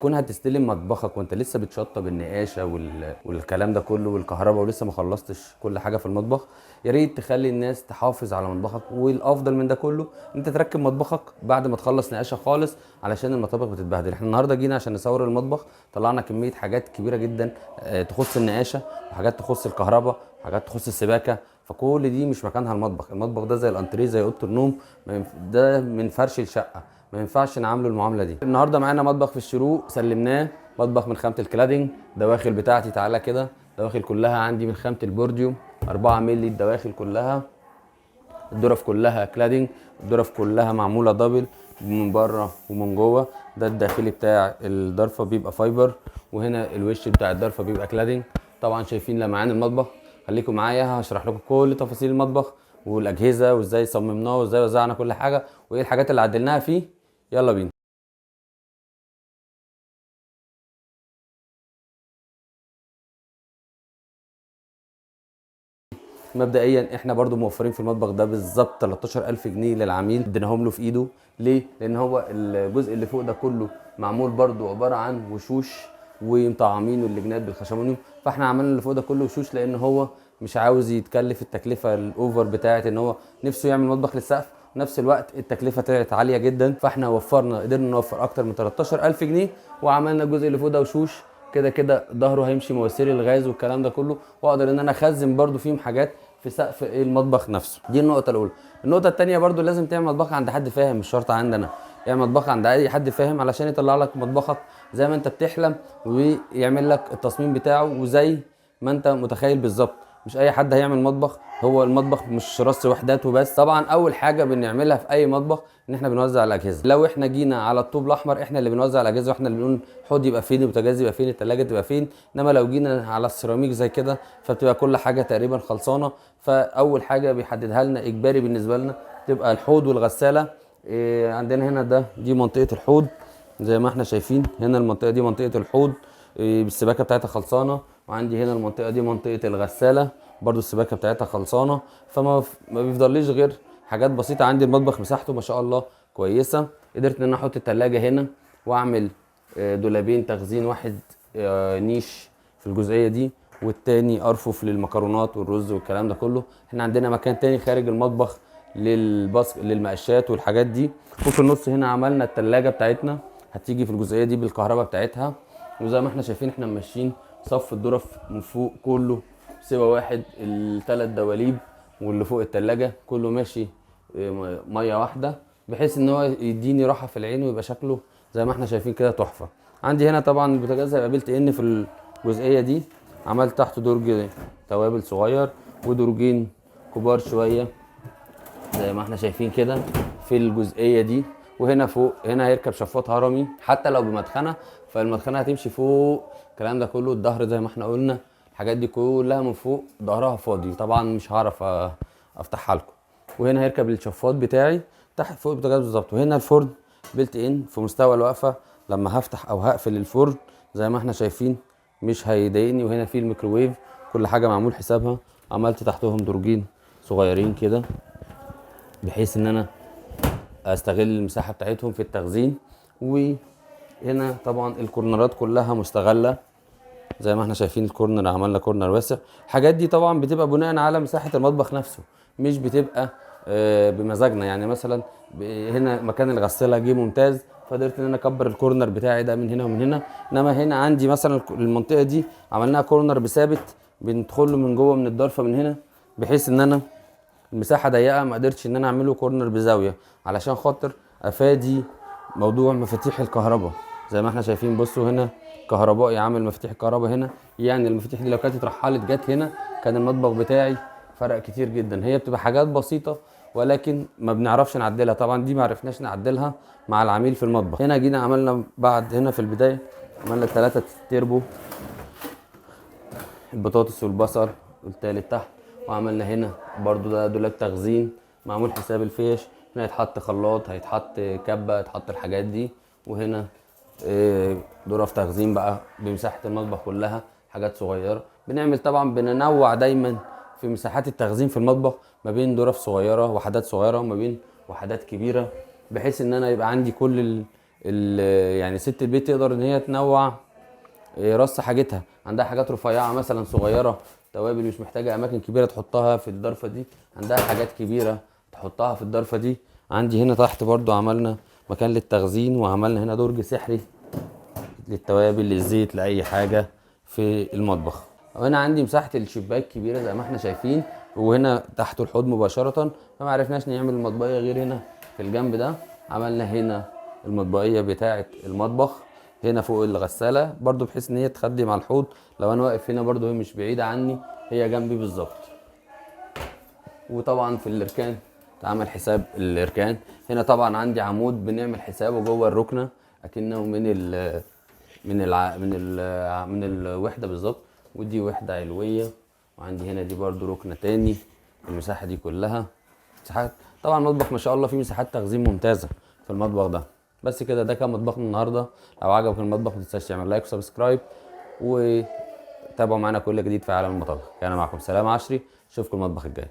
كون هتستلم مطبخك وانت لسه بتشطب النقاشه والكلام ده كله والكهرباء ولسه ما خلصتش كل حاجه في المطبخ، يا ريت تخلي الناس تحافظ على مطبخك. والافضل من ده كله ان انت تركب مطبخك بعد ما تخلص نقاشه خالص، علشان المطابخ بتتبهدل. احنا النهارده جينا عشان نصور المطبخ، طلعنا كميه حاجات كبيره جدا تخص النقاشه، وحاجات تخص الكهرباء، وحاجات تخص السباكه. فكل دي مش مكانها المطبخ. المطبخ ده زي الانتريه، زي اوضه النوم، ده من فرش الشقه، ما ينفعش نعامله المعامله دي. النهارده معانا مطبخ في الشروق سلمناه، مطبخ من خامه الكلادنج. دواخل بتاعتي تعالى كده، دواخل كلها عندي من خامه البورديوم 4 مللي. الدواخل كلها، الدرف كلها كلادنج، الدرف كلها معموله دبل من بره ومن جوه. ده الداخلي بتاع الضرفه بيبقى فايبر، وهنا الوش بتاع الضرفه بيبقى كلادنج. طبعا شايفين لمعان المطبخ. خليكم معايا هشرح لكم كل تفاصيل المطبخ والاجهزه، وازاي صممناه، وازاي وزعنا كل حاجه، وايه الحاجات اللي عدلناها فيه. يلا بينا. مبدئيا احنا برضو موفرين في المطبخ ده بالظبط 13000 جنيه للعميل، اديناهم له في ايده. ليه؟ لان هو الجزء اللي فوق ده كله معمول برضو عباره عن وشوش ومطعمين واللجنات بالخشبونيوم. فاحنا عملنا اللي فوق ده كله وشوش، لان هو مش عاوز يتكلف التكلفه الاوفر بتاعه ان هو نفسه يعمل مطبخ للسقف. نفس الوقت التكلفه طلعت عاليه جدا، فاحنا قدرنا نوفر اكتر من 13000 جنيه، وعملنا الجزء اللي فوق ده وشوش. كده كده ظهره هيمشي مواسير الغاز والكلام ده كله، واقدر ان انا اخزن برضو فيهم حاجات في سقف المطبخ نفسه. دي النقطه الاولى. النقطه الثانيه برضو لازم تعمل مطبخ عند حد فاهم، مش شرط عندنا. اعمل مطبخ عند اي حد فاهم علشان يطلع لك مطبخك زي ما انت بتحلم، ويعمل لك التصميم بتاعه وزي ما انت متخيل بالظبط. مش اي حد هيعمل مطبخ. هو المطبخ مش رص وحدات وبس. طبعا اول حاجه بنعملها في اي مطبخ ان احنا بنوزع الاجهزه. لو احنا جينا على الطوب الاحمر، احنا اللي بنوزع الاجهزه، واحنا اللي بنقول الحوض يبقى فين، البوتاجاز يبقى فين، الثلاجه تبقى فين. انما لو جينا على السيراميك زي كده، فبتبقى كل حاجه تقريبا خلصانه. فاول حاجه بيحددها لنا اجباري بالنسبه لنا تبقى الحوض والغساله. إيه عندنا هنا؟ دي منطقه الحوض زي ما احنا شايفين. هنا المنطقه دي منطقه الحوض، بالسباكه بتاعتها خلصانه. وعندي هنا المنطقه دي منطقه الغساله، برضو السباكه بتاعتها خلصانه. ما بيفضليش غير حاجات بسيطه. عندي المطبخ مساحته ما شاء الله كويسه. قدرت ان انا احط التلاجة هنا، واعمل دولابين تخزين، واحد نيش في الجزئيه دي، والتاني ارفف للمكرونات والرز والكلام ده كله. احنا عندنا مكان تاني خارج المطبخ للمقشات والحاجات دي. وفي النص هنا عملنا التلاجة بتاعتنا، هتيجي في الجزئيه دي بالكهرباء بتاعتها. وزي ما احنا شايفين احنا ماشيين صف الظرف من فوق كله سوى واحد، الثلاث دواليب واللي فوق التلاجة كله ماشي ميه واحده، بحيث ان هو يديني راحه في العين ويبقى شكله زي ما احنا شايفين كده تحفه. عندي هنا طبعا البوتاجاز هيبقى بيلت ان في الجزئيه دي. عملت تحت درج توابل صغير، ودرجين كبار شويه زي ما احنا شايفين كده في الجزئيه دي. وهنا فوق هنا هيركب شفاط هرمي، حتى لو بمدخنه فالمدخنه هتمشي فوق. الكلام ده كله الظهر زي ما احنا قلنا، الحاجات دي كلها من فوق ظهرها فاضي، طبعا مش هعرف افتحها لكم. وهنا هيركب الشفاط بتاعي تحت فوق البوتاجاز بالظبط. وهنا الفرن بيلت ان في مستوى الوقفه، لما هفتح او هقفل الفرن زي ما احنا شايفين مش هيضايقني. وهنا في الميكروويف، كل حاجه معمول حسابها. عملت تحتهم درجين صغيرين كده بحيث ان انا استغل المساحه بتاعتهم في التخزين. وهنا طبعا الكورنرات كلها مستغله زي ما احنا شايفين. الكورنر عملنا كورنر واسع. الحاجات دي طبعا بتبقى بناء على مساحه المطبخ نفسه، مش بتبقى بمزاجنا. يعني مثلا هنا مكان الغساله جه ممتاز، فقدرت ان انا اكبر الكورنر بتاعي ده من هنا ومن هنا. انما هنا عندي مثلا المنطقه دي عملناها كورنر بثابت، بندخل له من جوه من الضرفه من هنا، بحيث ان انا المساحه ضيقه ما قدرتش ان انا اعمله كورنر بزاويه، علشان خاطر افادي موضوع مفاتيح الكهرباء. زي ما احنا شايفين بصوا هنا كهربائي عامل مفاتيح الكهرباء هنا. يعني المفاتيح دي لو كانت اترحلت جت هنا كان المطبخ بتاعي فرق كتير جدا. هي بتبقى حاجات بسيطه ولكن ما بنعرفش نعدلها. طبعا دي ما عرفناش نعدلها مع العميل في المطبخ. هنا جينا عملنا بعد هنا في البدايه عملنا 3 تربو، البطاطس والبصل والتالت تحت. وعملنا هنا برضو ده دولاب تخزين معمول حساب الفيش. هنا هيتحط خلاط، هيتحط كبه، هيتحط الحاجات دي. وهنا ظرف تخزين بقى بمساحه المطبخ كلها، حاجات صغيره. بنعمل طبعا بننوع دايما في مساحات التخزين في المطبخ، ما بين ظرف صغيره وحدات صغيره وما بين وحدات كبيره، بحيث ان انا يبقى عندي كل يعني ست البيت تقدر ان هي تنوع رص حاجتها. عندها حاجات رفيعه مثلا صغيره، توابل مش محتاجه اماكن كبيره تحطها في الضرفه دي، عندها حاجات كبيره تحطها في الضرفه دي. عندي هنا تحت برضو عملنا مكان للتخزين، وعملنا هنا درج سحري للتوابل للزيت لاي حاجه في المطبخ. وهنا عندي مساحه الشباك كبيره زي ما احنا شايفين، وهنا تحت الحوض مباشره، فما عرفناش نعمل المطبخيه غير هنا في الجنب ده. عملنا هنا المطبخيه بتاعه المطبخ هنا فوق الغساله برضو، بحيث ان هي تخدم على الحوض. لو انا واقف هنا برضو هي مش بعيده عني، هي جنبي بالظبط. وطبعا في الاركان اتعمل حساب الاركان. هنا طبعا عندي عمود بنعمل حسابه جوه الركنه اكنه من الوحده بالظبط. ودي وحده علويه، وعندي هنا دي برضو ركنه تاني. المساحه دي كلها مساحات طبعا المطبخ ما شاء الله فيه مساحات تخزين ممتازه في المطبخ ده. بس كده ده كان مطبخنا النهارده. لو عجبك المطبخ ما تنساش تعمل لايك وسبسكرايب، وتابعوا معانا كل جديد في عالم المطابخ. كان معكم سلام عشري، اشوفكم المطبخ الجاي.